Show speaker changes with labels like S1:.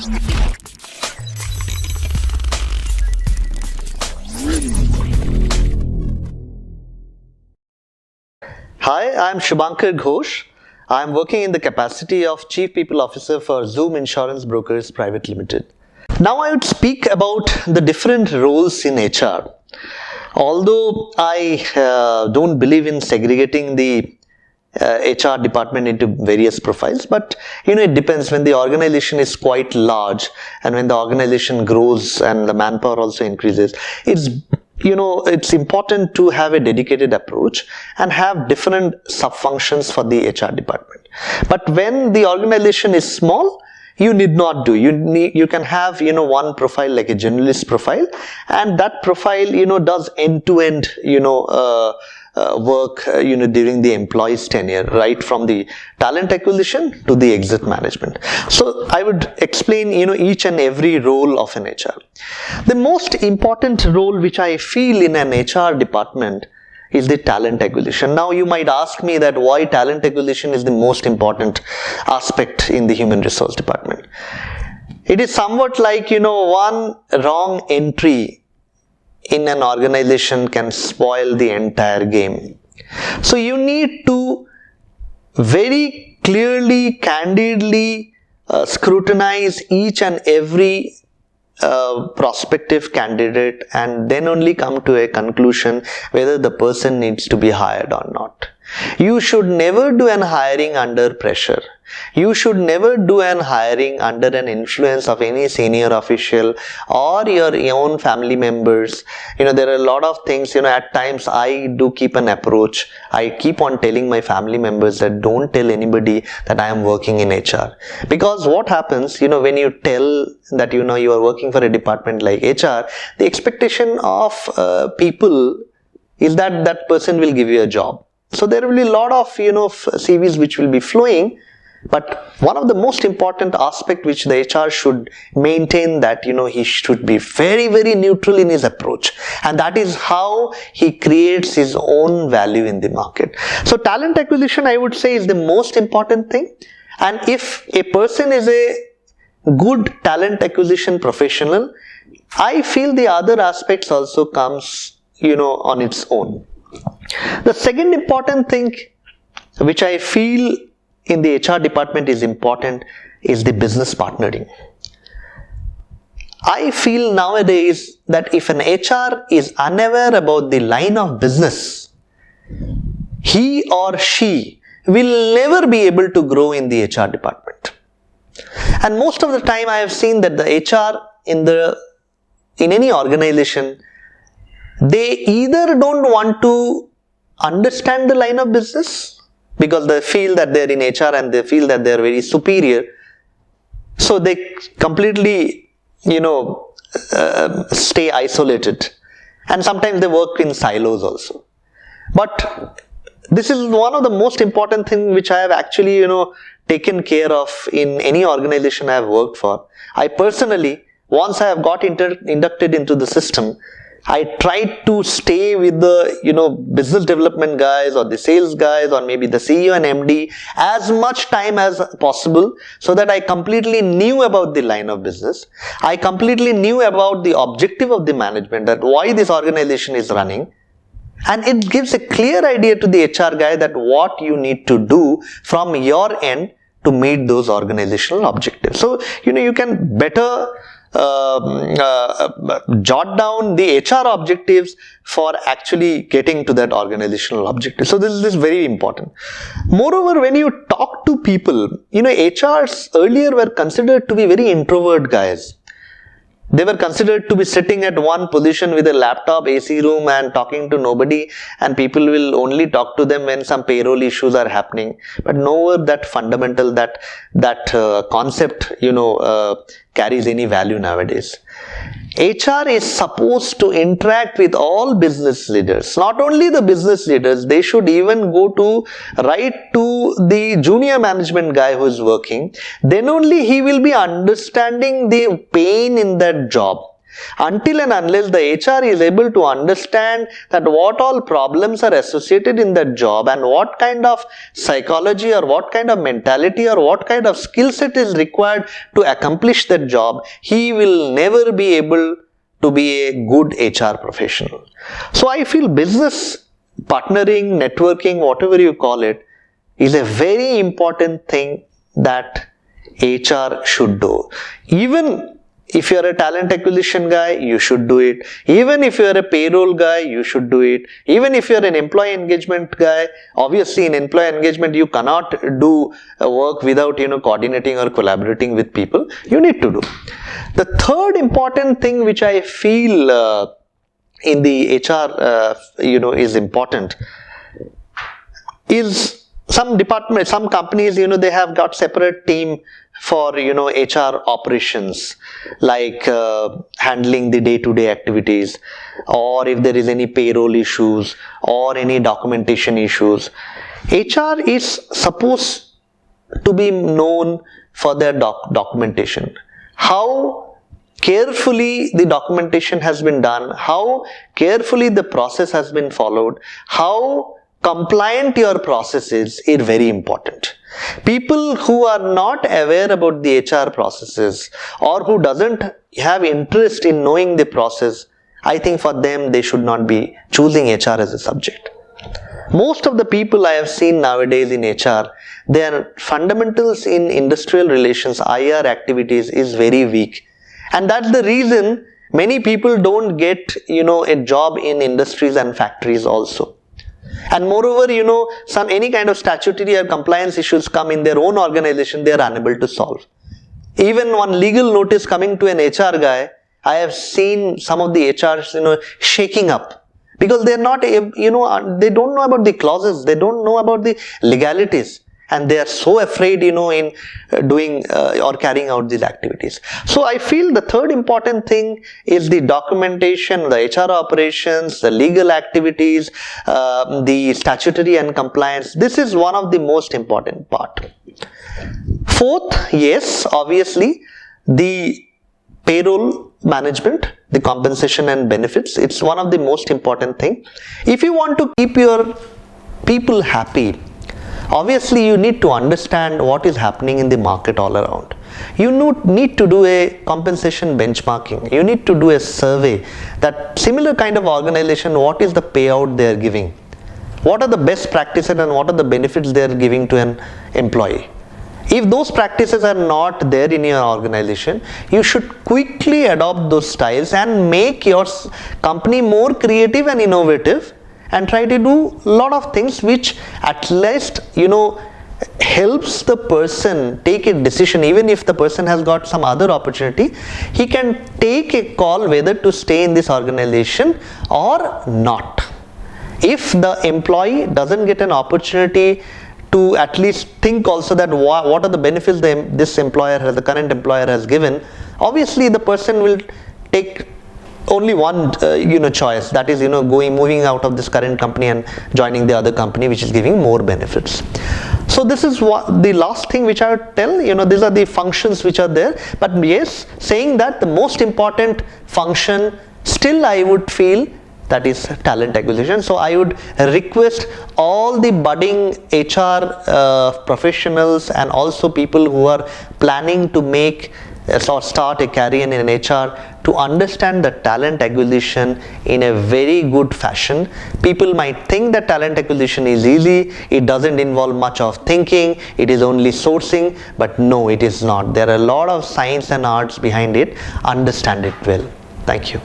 S1: Hi, I'm Subhankar Ghose. I'm working in the capacity of Chief People Officer for Zoom Insurance Brokers Private Limited. Now I would speak about the different roles in HR. Although I don't believe in segregating the HR department into various profiles, but it depends. When the organization is quite large and when the organization grows and the manpower also increases, it's important to have a dedicated approach and have different sub-functions for the HR department. But when the organization is small, you need not do. You can have one profile like a generalist profile, and that profile does end-to-end work during the employee's tenure, right from the talent acquisition to the exit management. So I would explain each and every role of an HR. The most important role which I feel in an HR department is the talent acquisition. Now you might ask me that why talent acquisition is the most important aspect in the human resource department. It is somewhat like one wrong entry in an organization can spoil the entire game. So you need to very clearly, candidly scrutinize each and every prospective candidate and then only come to a conclusion whether the person needs to be hired or not. You should never do an hiring under pressure. You should never do an hiring under an influence of any senior official or your own family members. There are a lot of things, at times I do keep an approach. I keep on telling my family members that don't tell anybody that I am working in HR. Because what happens, when you tell that you are working for a department like HR, the expectation of people is that that person will give you a job. So there will be a lot of CVs which will be flowing, but one of the most important aspect which the HR should maintain that he should be very, very neutral in his approach, and that is how he creates his own value in the market. So talent acquisition, I would say, is the most important thing. And if a person is a good talent acquisition professional, I feel the other aspects also comes on its own. The second important thing which I feel in the HR department is important is the business partnering. I feel nowadays that if an HR is unaware about the line of business, he or she will never be able to grow in the HR department. And most of the time I have seen that the HR in any organization, they either don't want to understand the line of business because they feel that they're in HR and they feel that they're very superior. So they completely, stay isolated. And sometimes they work in silos also. But this is one of the most important things which I have actually, taken care of in any organization I have worked for. I personally, once I have got inducted into the system, I tried to stay with the business development guys or the sales guys or maybe the CEO and MD as much time as possible, so that I completely knew about the line of business. I completely knew about the objective of the management, that why this organization is running, and it gives a clear idea to the HR guy that what you need to do from your end to meet those organizational objectives. So you can better jot down the HR objectives for actually getting to that organizational objective. So this is very important. Moreover, when you talk to people, HRs earlier were considered to be very introvert guys. They were considered to be sitting at one position with a laptop, AC room, and talking to nobody, and people will only talk to them when some payroll issues are happening. But nowhere that fundamental, that concept carries any value nowadays. HR is supposed to interact with all business leaders. Not only the business leaders, they should even go to the junior management guy who is working. Then only he will be understanding the pain in that job. Until and unless the HR is able to understand that what all problems are associated in that job and what kind of psychology or what kind of mentality or what kind of skill set is required to accomplish that job, he will never be able to be a good HR professional. So I feel business partnering, networking, whatever you call it, is a very important thing that HR should do. Even if you are a talent acquisition guy, you should do it. Even if you are a payroll guy, you should do it. Even if you are an employee engagement guy, obviously in employee engagement you cannot do work without coordinating or collaborating with people. You need to do. The third important thing which I feel in the HR is important is some department, some companies, they have got separate team for HR operations, like handling the day-to-day activities, or if there is any payroll issues or any documentation issues. HR is supposed to be known for their documentation. How carefully the documentation has been done, how carefully the process has been followed, how compliant your process is very important. People who are not aware about the HR processes or who doesn't have interest in knowing the process, I think for them they should not be choosing HR as a subject. Most of the people I have seen nowadays in HR, their fundamentals in industrial relations, IR activities is very weak. And that's the reason many people don't get a job in industries and factories also. And moreover, any kind of statutory or compliance issues come in their own organization, they are unable to solve. Even one legal notice coming to an HR guy, I have seen some of the HRs, shaking up because they are not, they don't know about the clauses, they don't know about the legalities, and they are so afraid, in doing or carrying out these activities. So I feel the third important thing is the documentation, the HR operations, the legal activities, the statutory and compliance. This is one of the most important part. Fourth, yes, obviously, the payroll management, the compensation and benefits, it's one of the most important thing. If you want to keep your people happy, obviously you need to understand what is happening in the market all around. You need to do a compensation benchmarking. You need to do a survey that similar kind of organization, what is the payout they are giving? What are the best practices and what are the benefits they are giving to an employee? If those practices are not there in your organization, you should quickly adopt those styles and make your company more creative and innovative, and try to do a lot of things which at least helps the person take a decision. Even if the person has got some other opportunity, he can take a call whether to stay in this organization or not. If the employee doesn't get an opportunity to at least think also that what are the benefits this employer has, the current employer has given, obviously the person will take only one choice, that is moving out of this current company and joining the other company which is giving more benefits. So this is what the last thing which I would tell, these are the functions which are there. But yes, saying that the most important function still I would feel that is talent acquisition. So I would request all the budding HR professionals and also people who are planning to make or start a career in HR to understand the talent acquisition in a very good fashion. People might think that talent acquisition is easy, it doesn't involve much of thinking, it is only sourcing, but no, it is not. There are a lot of science and arts behind it. Understand it well. Thank you.